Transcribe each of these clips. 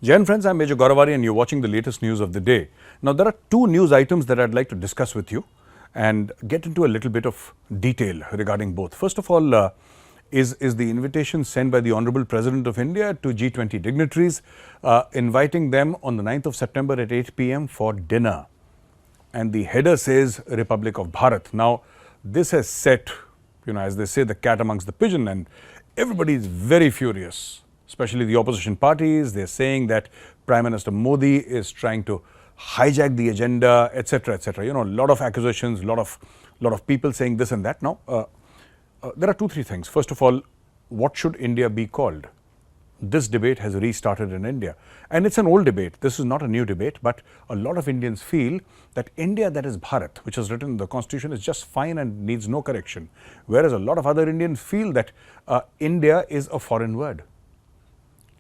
Jai Hind friends, I'm Major Gaurav Arya and you're watching the latest news of the day. Now there are two news items that I'd like to discuss with you and get into a little bit of detail regarding both. First of all, is the invitation sent by the Honorable President of India to G20 dignitaries, inviting them on the 9th of September at 8 p.m. for dinner. And the header says Republic of Bharat. Now this has set, as they say, the cat amongst the pigeon, and everybody is very furious. Especially the opposition parties. They're saying that Prime Minister Modi is trying to hijack the agenda, etc., etc. A lot of accusations, lot of people saying this and that. Now, there are 2-3 things. First of all, what should India be called? This debate has restarted in India, and it's an old debate. This is not a new debate, but a lot of Indians feel that India, that is Bharat, which is written in the constitution, is just fine and needs no correction. Whereas a lot of other Indians feel that India is a foreign word.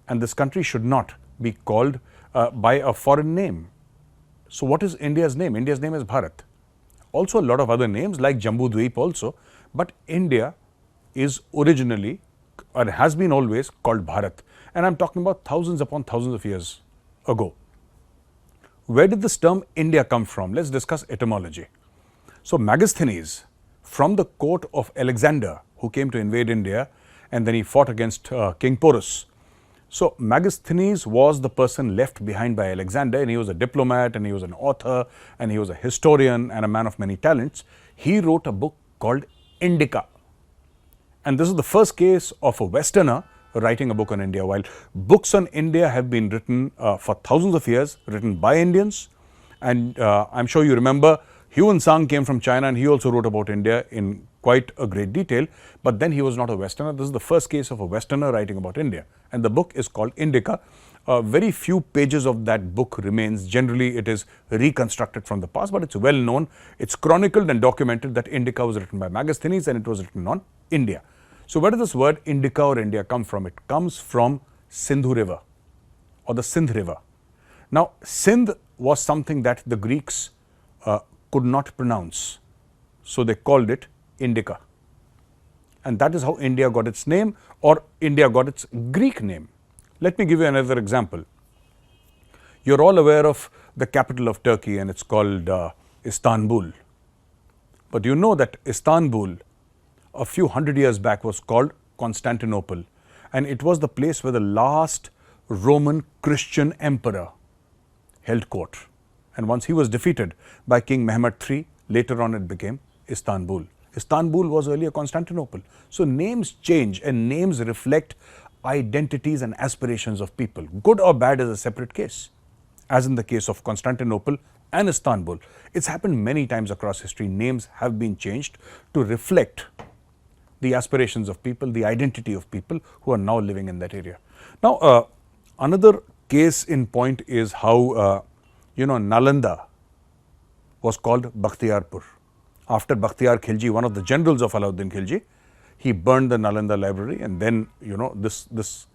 And this country should not be called by a foreign name. So what is India's name? India's name is Bharat. Also a lot of other names like Jambu Dweep also, but India is originally or has been always called Bharat. And I'm talking about thousands upon thousands of years ago. Where did this term India come from? Let's discuss etymology. So Megasthenes, from the court of Alexander, who came to invade India, and then he fought against King Porus. So Megasthenes was the person left behind by Alexander, and he was a diplomat, and he was an author, and he was a historian and a man of many talents. He wrote a book called Indica. And this is the first case of a Westerner writing a book on India. While books on India have been written for thousands of years, written by Indians, and I'm sure you remember Huan Sang came from China and he also wrote about India in quite a great detail, but then he was not a Westerner. This is the first case of a Westerner writing about India, and the book is called Indica. Very few pages of that book remains. Generally it is reconstructed from the past, but it's well known, it's chronicled and documented that Indica was written by Megasthenes and it was written on India. So where does this word Indica or India come from? It comes from Sindhu river or the Sindh river. Now Sindh was something that the Greeks could not pronounce, so they called it Indica, and that is how India got its name, or India got its Greek name. Let me give you another example. You're all aware of the capital of Turkey, and it's called Istanbul. But you know that Istanbul a few hundred years back was called Constantinople, and it was the place where the last Roman Christian emperor held court. And once he was defeated by King Mehmed III, later on it became Istanbul. Istanbul was earlier Constantinople. So names change, and names reflect identities and aspirations of people. Good or bad is a separate case. As in the case of Constantinople and Istanbul, it's happened many times across history. Names have been changed to reflect the aspirations of people, the identity of people who are now living in that area. Now, another case in point is how Nalanda was called Bakhtiyarpur. After Bakhtiyar Khilji, one of the generals of Alauddin Khilji, he burned the Nalanda library, and then this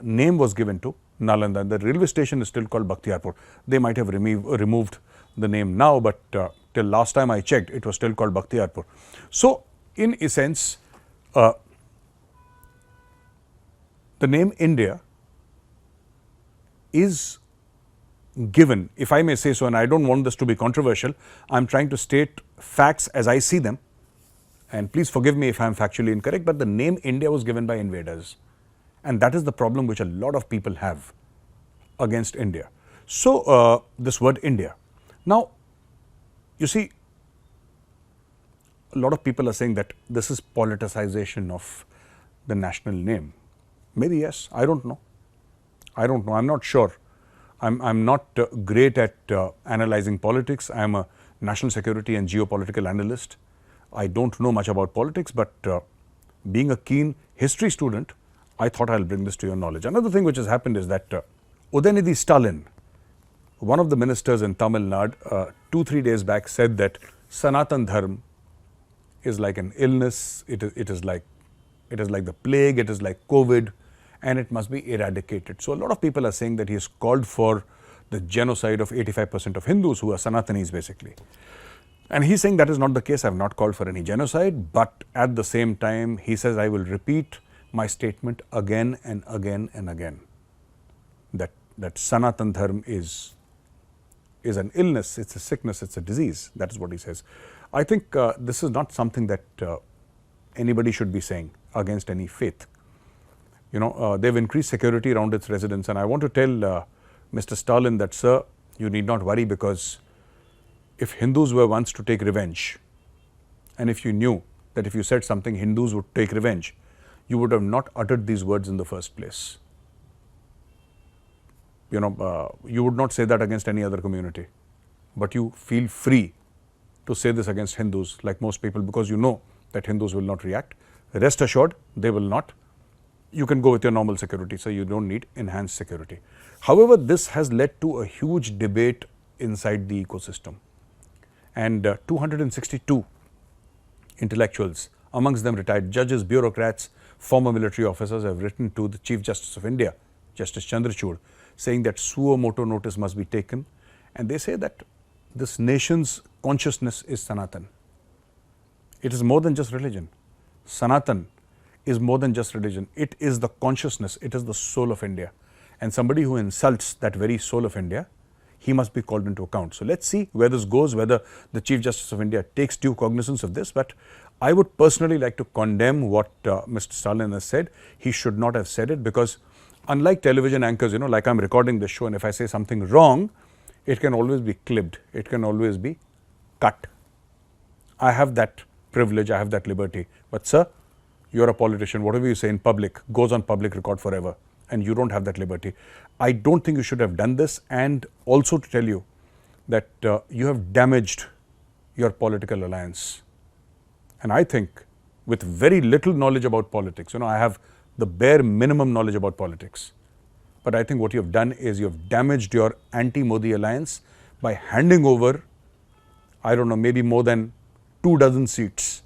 name was given to Nalanda, and the railway station is still called Bakhtiyarpur. They might have removed the name now, but till last time I checked, it was still called Bakhtiyarpur. So in essence, the name India is given, if I may say so, and I don't want this to be controversial, I'm trying to state facts as I see them, and please forgive me if I'm factually incorrect, but the name India was given by invaders, and that is the problem which a lot of people have against India. So this word India. Now, you see, a lot of people are saying that this is politicization of the national name. Maybe yes, I don't know. I'm not sure. I'm not great at analyzing politics. I'm a national security and geopolitical analyst. I don't know much about politics, but being a keen history student, I thought I'll bring this to your knowledge. Another thing which has happened is that Udhayanishi Stalin, one of the ministers in Tamil Nadu, 2-3 days back said that Sanatan dharm is like an illness, it is like the plague, it is like COVID, and it must be eradicated. So a lot of people are saying that he has called for the genocide of 85% of Hindus who are Sanatanis basically. And he's saying that is not the case. I have not called for any genocide, but at the same time he says, I will repeat my statement again and again and again, that that Sanatan dharm is an illness, it's a sickness, it's a disease. That is what he says. I think this is not something that anybody should be saying against any faith. You know, they've increased security around its residents, and I want to tell Mr. Stalin that, sir, you need not worry, because if Hindus were once to take revenge, and if you knew that if you said something Hindus would take revenge, you would have not uttered these words in the first place. You know, you would not say that against any other community, but you feel free to say this against Hindus, like most people, because you know that Hindus will not react. Rest assured, they will not. You can go with your normal security, so you don't need enhanced security. However, this has led to a huge debate inside the ecosystem, and 262 intellectuals, amongst them retired judges, bureaucrats, former military officers, have written to the Chief Justice of India, Justice Chandrachud, saying that suo motu notice must be taken, and they say that this nation's consciousness is Sanatan. It is more than just religion. Sanatan is more than just religion. It is the consciousness, it is the soul of India. And somebody who insults that very soul of India, he must be called into account. So let's see where this goes, whether the Chief Justice of India takes due cognizance of this. But I would personally like to condemn what Mr. Stalin has said. He should not have said it, because unlike television anchors, you know, like I'm recording this show, and if I say something wrong, it can always be clipped, it can always be cut. I have that privilege, I have that liberty. But sir, you're a politician, whatever you say in public goes on public record forever, and you don't have that liberty. I don't think you should have done this, and also to tell you that you have damaged your political alliance. And I think with very little knowledge about politics, you know, I have the bare minimum knowledge about politics, but I think what you have done is you have damaged your anti-Modi alliance by handing over, I don't know, maybe more than 24 seats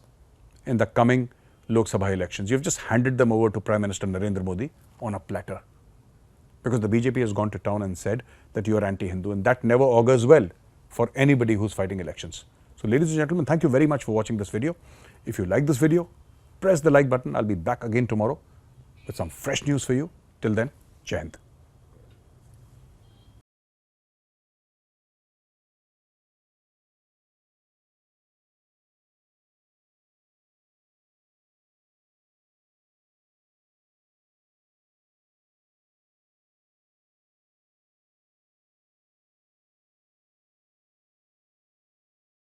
in the coming Lok Sabha elections. You have just handed them over to Prime Minister Narendra Modi on a platter, because the BJP has gone to town and said that you are anti-Hindu, and that never augurs well for anybody who's fighting elections. So ladies and gentlemen, thank you very much for watching this video. If you like this video, press the like button. I'll be back again tomorrow with some fresh news for you. Till then, Jai Hind.